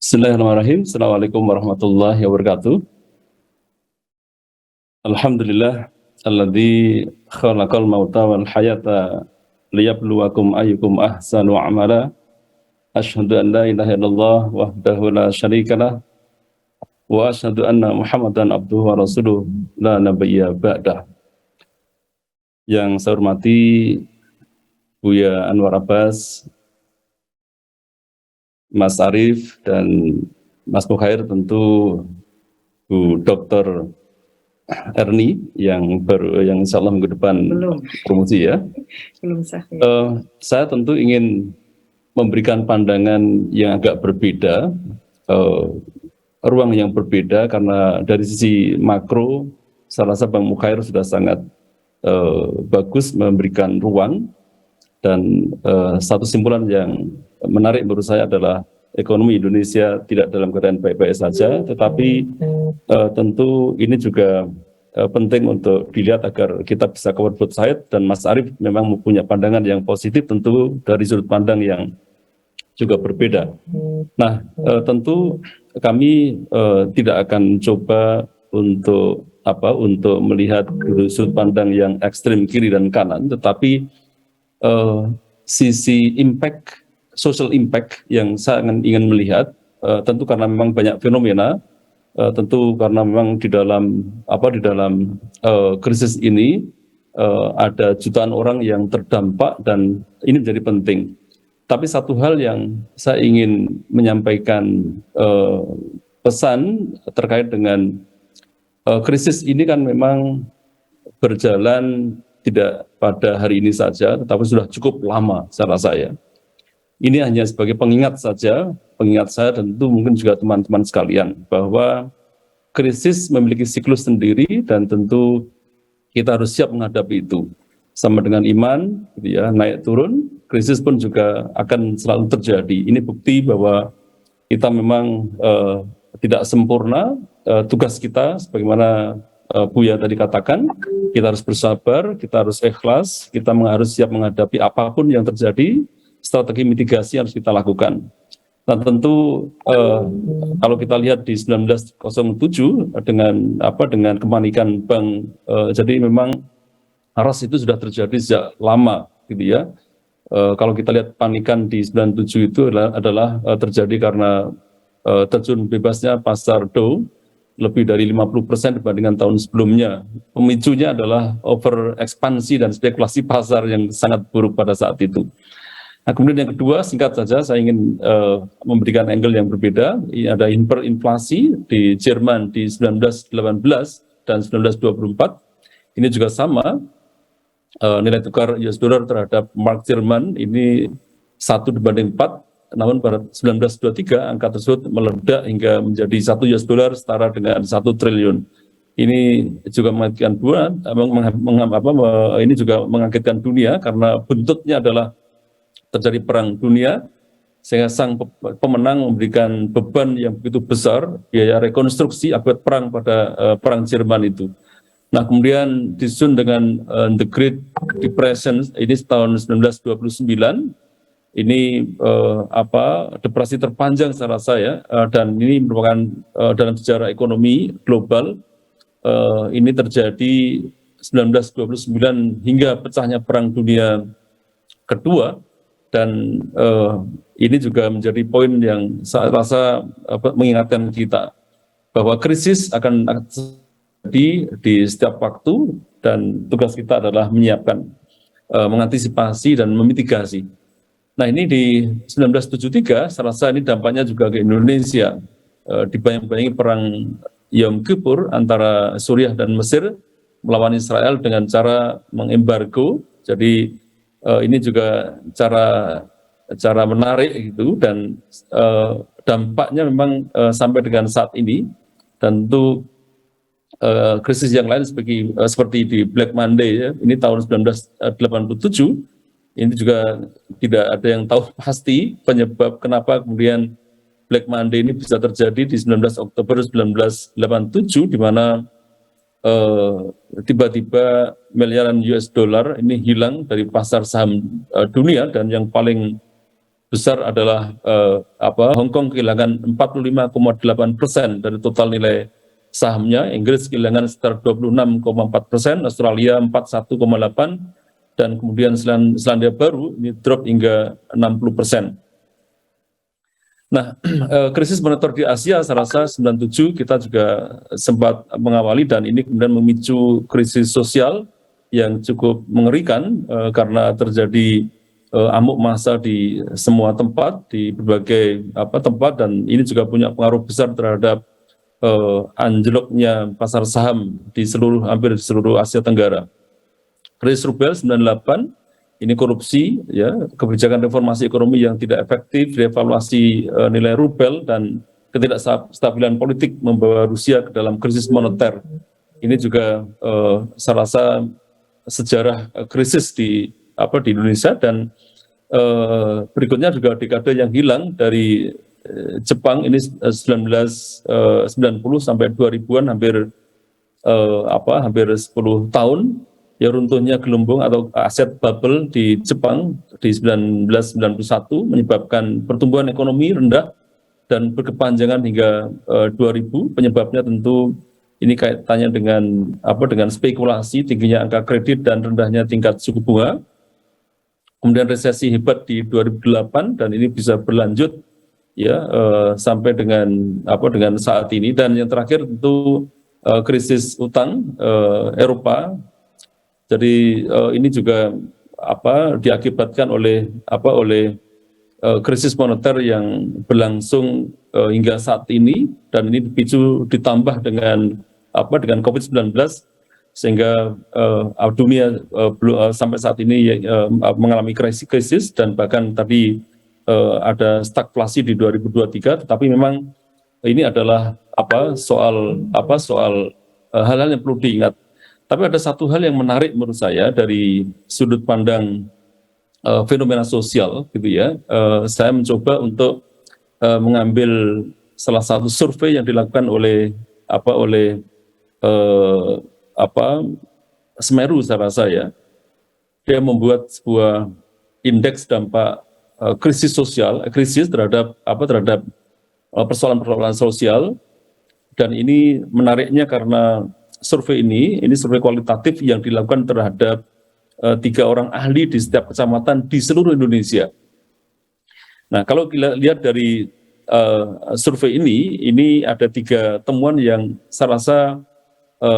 Bismillahirrahmanirrahim. Assalamualaikum warahmatullahi wabarakatuh. Alhamdulillah alladzi khalaqal mauta wal hayata liyabluwakum ayyukum ahsanu amala. Asyhadu an la ilaha illallah wahdahu la syarikalah wa asyhadu anna Muhammadan abduhu wa rasuluh la nabiyya ba'dah. Yang saya hormati Buya Anwar Abbas, Mas Arief dan Mas Mukhair, tentu Bu Dr. Erni yang insya Allah minggu depan promosi ya. Belum sah. Saya tentu ingin memberikan pandangan yang agak berbeda, ruang yang berbeda, karena dari sisi makro saya rasa Bang Mukhair sudah sangat bagus memberikan ruang, dan satu simpulan yang menarik menurut saya adalah ekonomi Indonesia tidak dalam keadaan baik-baik saja, tetapi tentu ini juga penting untuk dilihat agar kita bisa cover both side, dan Mas Arief memang mempunyai pandangan yang positif tentu dari sudut pandang yang juga berbeda. Nah, tentu kami tidak akan coba untuk melihat sudut pandang yang ekstrem kiri dan kanan, tetapi sisi impact, social impact yang saya ingin melihat, tentu karena memang banyak fenomena, tentu karena memang di dalam krisis ini ada jutaan orang yang terdampak, dan ini menjadi penting. Tapi satu hal yang saya ingin menyampaikan pesan terkait dengan krisis ini kan memang berjalan tidak pada hari ini saja, tetapi sudah cukup lama saya rasa ya. Ini hanya sebagai pengingat saja, pengingat saya dan tentu mungkin juga teman-teman sekalian, bahwa krisis memiliki siklus sendiri dan tentu kita harus siap menghadapi itu. Sama dengan iman, gitu ya, naik turun, krisis pun juga akan selalu terjadi. Ini bukti bahwa kita memang tidak sempurna. Tugas kita sebagaimana Buya tadi katakan, kita harus bersabar, kita harus ikhlas, kita harus siap menghadapi apapun yang terjadi. Strategi mitigasi harus kita lakukan. Nah, tentu kalau kita lihat di 1907 dengan kepanikan bank, jadi memang ras itu sudah terjadi sejak lama, gitu ya. Kalau kita lihat panikan di 97 itu adalah terjadi karena terjun bebasnya pasar Dow lebih dari 50% dibandingkan tahun sebelumnya. Pemicunya adalah over ekspansi dan spekulasi pasar yang sangat buruk pada saat itu. Nah, kemudian yang kedua, singkat saja saya ingin memberikan angle yang berbeda. Ini ada hiperinflasi di Jerman di 1918 dan 1924. Ini juga sama, nilai tukar US dollar terhadap mark Jerman ini 1:4. Namun pada 1923 angka tersebut meledak hingga menjadi 1 US dollar setara dengan 1 triliun. Ini juga mengagetkan ini juga mengagetkan dunia karena buntutnya adalah terjadi perang dunia, sehingga sang pemenang memberikan beban yang begitu besar, biaya rekonstruksi akibat perang pada perang Jerman itu. Nah, kemudian disusun dengan The Great Depression ini tahun 1929. Ini depresi terpanjang secara saya, dan ini merupakan dalam sejarah ekonomi global. Ini terjadi 1929 hingga pecahnya Perang Dunia Kedua, dan ini juga menjadi poin yang saya rasa mengingatkan kita bahwa krisis akan terjadi di setiap waktu, dan tugas kita adalah menyiapkan, mengantisipasi dan memitigasi. Nah, ini di 1973, saya rasa ini dampaknya juga ke Indonesia. Dibayang-bayangi perang Yom Kippur antara Suriah dan Mesir melawan Israel dengan cara mengembargo. Jadi ini juga cara menarik gitu, dan dampaknya memang sampai dengan saat ini. Dan tentu krisis yang lain seperti di Black Monday ya, ini tahun 1987. Ini juga tidak ada yang tahu pasti penyebab kenapa kemudian Black Monday ini bisa terjadi di 19 Oktober 1987, di mana tiba-tiba miliaran US dollar ini hilang dari pasar saham dunia, dan yang paling besar adalah Hong Kong kehilangan 45,8% dari total nilai sahamnya, Inggris kehilangan sekitar 26,4%, Australia 41,8%, dan kemudian Selandia Baru ini drop hingga 60%. Nah, krisis moneter di Asia saya rasa 97 kita juga sempat mengawali, dan ini kemudian memicu krisis sosial yang cukup mengerikan karena terjadi amuk massa di semua tempat, di berbagai tempat, dan ini juga punya pengaruh besar terhadap anjloknya pasar saham di hampir di seluruh Asia Tenggara. Krisis rubel 98, ini korupsi, ya, kebijakan reformasi ekonomi yang tidak efektif, devaluasi nilai rubel, dan ketidakstabilan politik membawa Rusia ke dalam krisis moneter. Ini juga saya rasa sejarah krisis di Indonesia, dan berikutnya juga dekade yang hilang dari Jepang, ini 1990 sampai 2000-an, hampir 10 tahun. Ya, runtuhnya gelembung atau aset bubble di Jepang di 1991 menyebabkan pertumbuhan ekonomi rendah dan berkepanjangan hingga 2000. Penyebabnya tentu ini kaitannya dengan spekulasi, tingginya angka kredit dan rendahnya tingkat suku bunga. Kemudian resesi hebat di 2008, dan ini bisa berlanjut ya sampai dengan saat ini. Dan yang terakhir tentu krisis utang Eropa. Jadi ini juga diakibatkan oleh krisis moneter yang berlangsung hingga saat ini, dan ini dipicu ditambah dengan COVID-19, sehingga dunia sampai saat ini mengalami krisis, dan bahkan tadi ada stagflasi di 2023. Tetapi memang ini adalah soal hal-hal yang perlu diingat. Tapi ada satu hal yang menarik menurut saya dari sudut pandang fenomena sosial, gitu ya. Saya mencoba untuk mengambil salah satu survei yang dilakukan oleh Semeru, saya rasa ya. Dia membuat sebuah indeks dampak krisis terhadap persoalan-persoalan sosial, dan ini menariknya karena survei ini survei kualitatif yang dilakukan terhadap 3 orang ahli di setiap kecamatan di seluruh Indonesia. Nah, kalau kita lihat dari survei ini ada 3 temuan yang saya rasa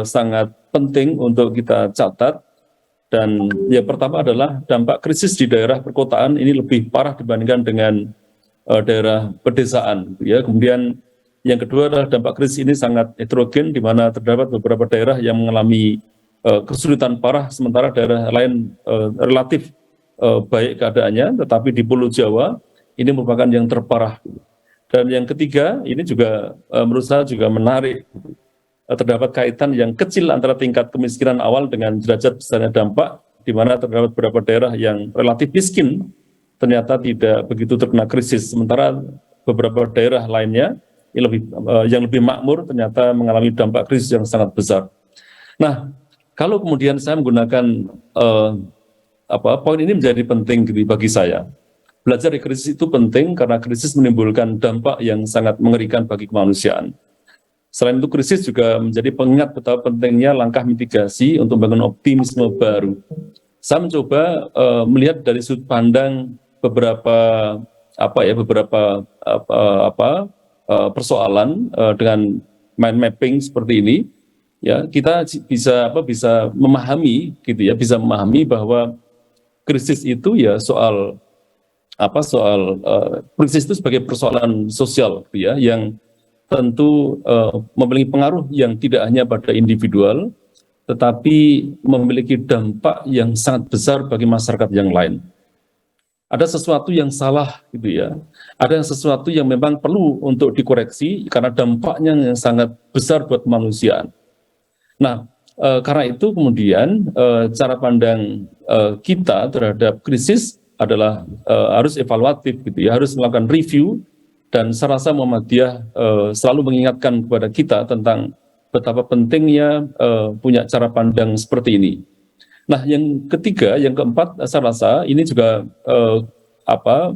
sangat penting untuk kita catat. Dan yang pertama adalah dampak krisis di daerah perkotaan ini lebih parah dibandingkan dengan daerah pedesaan, ya. Kemudian yang kedua adalah dampak krisis ini sangat heterogen, di mana terdapat beberapa daerah yang mengalami kesulitan parah, sementara daerah lain relatif baik keadaannya, tetapi di Pulau Jawa ini merupakan yang terparah. Dan yang ketiga, ini juga menurut saya juga menarik, terdapat kaitan yang kecil antara tingkat kemiskinan awal dengan derajat besarnya dampak, di mana terdapat beberapa daerah yang relatif miskin ternyata tidak begitu terkena krisis, sementara beberapa daerah lainnya yang lebih makmur ternyata mengalami dampak krisis yang sangat besar. Nah, kalau kemudian saya menggunakan poin ini menjadi penting bagi saya. Belajar dari krisis itu penting karena krisis menimbulkan dampak yang sangat mengerikan bagi kemanusiaan. Selain itu, krisis juga menjadi pengingat betapa pentingnya langkah mitigasi untuk membangun optimisme baru. Saya mencoba melihat dari sudut pandang beberapa persoalan dengan mind mapping seperti ini, ya, kita bisa memahami, gitu ya, bisa memahami bahwa krisis itu ya krisis itu sebagai persoalan sosial, gitu ya, yang tentu memiliki pengaruh yang tidak hanya pada individual, tetapi memiliki dampak yang sangat besar bagi masyarakat yang lain. Ada sesuatu yang salah, gitu ya. Ada sesuatu yang memang perlu untuk dikoreksi karena dampaknya yang sangat besar buat kemanusiaan. Nah, karena itu kemudian cara pandang kita terhadap krisis adalah harus evaluatif, gitu ya, harus melakukan review, dan saya rasa Muhammadiyah selalu mengingatkan kepada kita tentang betapa pentingnya punya cara pandang seperti ini. Nah, yang ketiga, yang keempat, saya rasa ini juga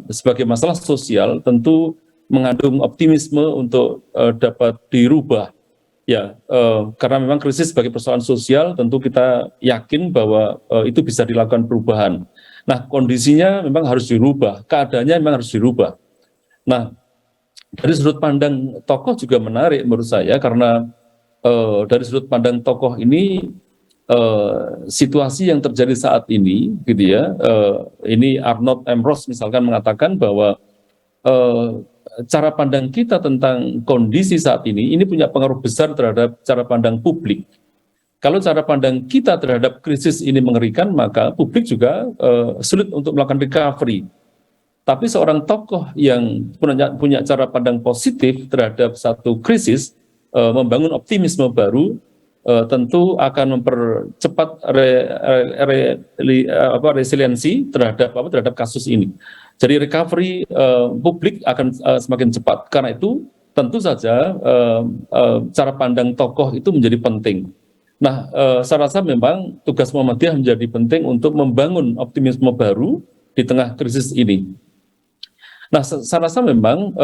sebagai masalah sosial tentu mengandung optimisme untuk dapat dirubah. Ya, karena memang krisis sebagai persoalan sosial, tentu kita yakin bahwa itu bisa dilakukan perubahan. Nah, kondisinya memang harus dirubah, keadaannya memang harus dirubah. Nah, dari sudut pandang tokoh juga menarik menurut saya, karena dari sudut pandang tokoh ini, situasi yang terjadi saat ini, gitu ya, ini Arnold M. Ross misalkan mengatakan bahwa cara pandang kita tentang kondisi saat ini punya pengaruh besar terhadap cara pandang publik. Kalau cara pandang kita terhadap krisis ini mengerikan, maka publik juga sulit untuk melakukan recovery. Tapi seorang tokoh yang punya cara pandang positif terhadap satu krisis, membangun optimisme baru, tentu akan mempercepat resiliensi terhadap kasus ini. Jadi recovery publik akan semakin cepat. Karena itu tentu saja cara pandang tokoh itu menjadi penting. Nah, saya rasa memang tugas Muhammadiyah menjadi penting untuk membangun optimisme baru di tengah krisis ini. Nah, saya rasa memang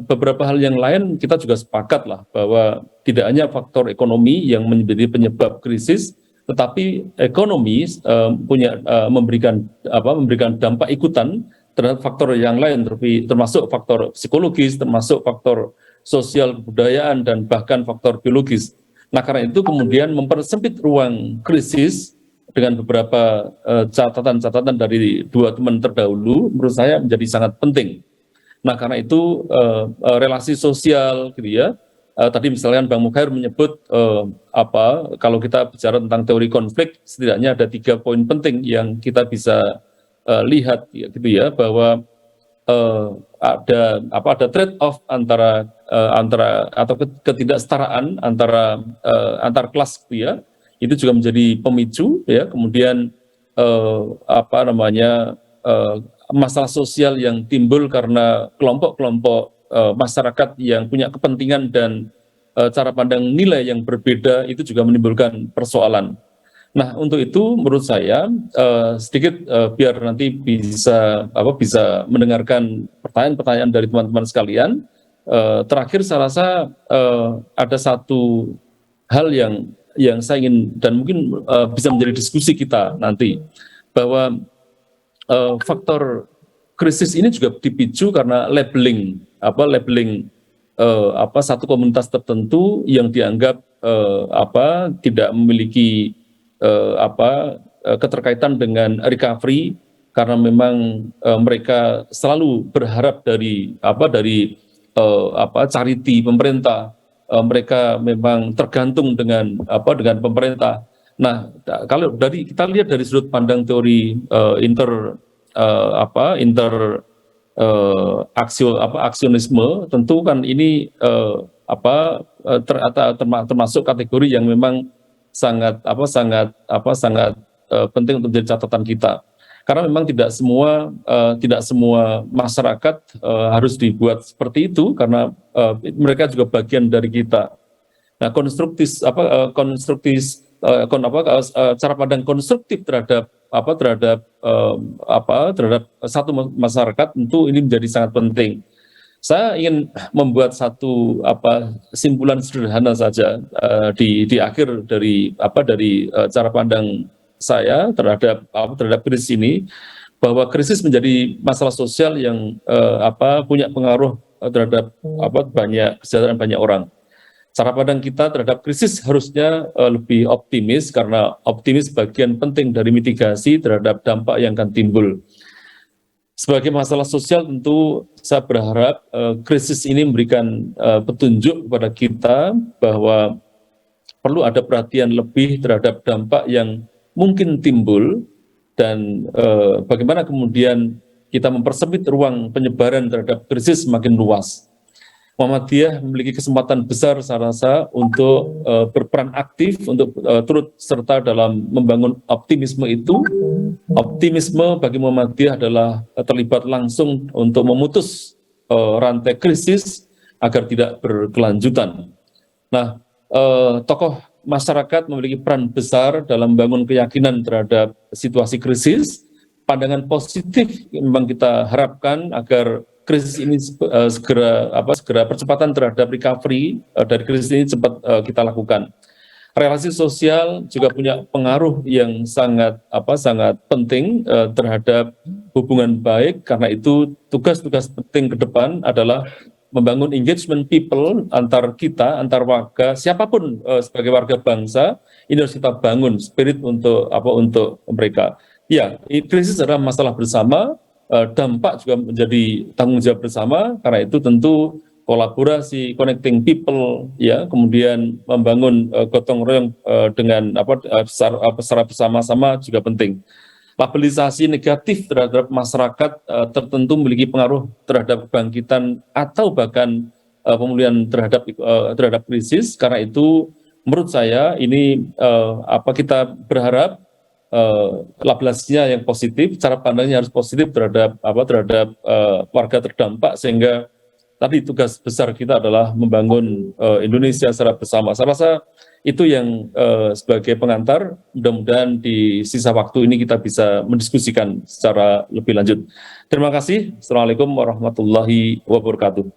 beberapa hal yang lain kita juga sepakat lah bahwa tidak hanya faktor ekonomi yang menjadi penyebab krisis, tetapi ekonomi memberikan dampak ikutan terhadap faktor yang lain, termasuk faktor psikologis, termasuk faktor sosial, kebudayaan, dan bahkan faktor biologis. Nah, karena itu kemudian mempersempit ruang krisis dengan beberapa catatan-catatan dari dua teman terdahulu, menurut saya menjadi sangat penting. Nah, karena itu relasi sosial, gitu ya. Tadi misalnya Bang Mukhair menyebut kalau kita bicara tentang teori konflik, setidaknya ada 3 poin penting yang kita bisa lihat, gitu ya, bahwa ada trade off antara atau ketidaksetaraan antar kelas, gitu ya. Itu juga menjadi pemicu, ya. Kemudian masalah sosial yang timbul karena kelompok-kelompok masyarakat yang punya kepentingan dan cara pandang nilai yang berbeda, itu juga menimbulkan persoalan. Nah, untuk itu menurut saya sedikit biar nanti bisa mendengarkan pertanyaan-pertanyaan dari teman-teman sekalian. Terakhir saya rasa ada satu hal yang saya ingin dan mungkin bisa menjadi diskusi kita nanti, bahwa faktor krisis ini juga dipicu karena labeling satu komunitas tertentu yang dianggap tidak memiliki keterkaitan dengan recovery, karena memang mereka selalu berharap dari charity pemerintah, mereka memang tergantung dengan pemerintah. Nah, kalau kita lihat dari sudut pandang teori aksionisme, tentu kan ini termasuk kategori yang memang sangat penting untuk menjadi catatan kita, karena memang tidak semua masyarakat harus dibuat seperti itu, karena mereka juga bagian dari kita. Nah, cara pandang konstruktif terhadap satu masyarakat, tentu ini menjadi sangat penting. Saya ingin membuat satu simpulan sederhana saja di akhir dari cara pandang saya terhadap krisis ini, bahwa krisis menjadi masalah sosial yang punya pengaruh terhadap kesejahteraan banyak orang. Cara pandang kita terhadap krisis harusnya lebih optimis, karena optimis bagian penting dari mitigasi terhadap dampak yang akan timbul. Sebagai masalah sosial, tentu saya berharap krisis ini memberikan petunjuk kepada kita bahwa perlu ada perhatian lebih terhadap dampak yang mungkin timbul, dan bagaimana kemudian kita mempersempit ruang penyebaran terhadap krisis semakin luas. Muhammadiyah memiliki kesempatan besar, saya rasa, untuk berperan aktif, untuk turut serta dalam membangun optimisme itu. Optimisme bagi Muhammadiyah adalah terlibat langsung untuk memutus rantai krisis agar tidak berkelanjutan. Nah, tokoh masyarakat memiliki peran besar dalam membangun keyakinan terhadap situasi krisis, pandangan positif yang memang kita harapkan agar krisis ini segera percepatan terhadap recovery dari krisis ini cepat kita lakukan. Relasi sosial juga punya pengaruh yang sangat penting terhadap hubungan baik. Karena itu tugas-tugas penting ke depan adalah membangun engagement people antar kita, antar warga, siapapun sebagai warga bangsa, ini harus kita bangun spirit untuk mereka. Ya, krisis adalah masalah bersama, dampak juga menjadi tanggung jawab bersama. Karena itu tentu kolaborasi, connecting people, ya, kemudian membangun gotong royong dengan secara bersama-sama juga penting. Labelisasi negatif terhadap masyarakat tertentu memiliki pengaruh terhadap kebangkitan atau bahkan pemulihan terhadap krisis. Karena itu, menurut saya ini kita berharap labelasinya yang positif, cara pandangnya harus positif terhadap warga terdampak, sehingga tadi tugas besar kita adalah membangun Indonesia secara bersama. Saya rasa itu yang sebagai pengantar, mudah-mudahan di sisa waktu ini kita bisa mendiskusikan secara lebih lanjut. Terima kasih. Assalamualaikum warahmatullahi wabarakatuh.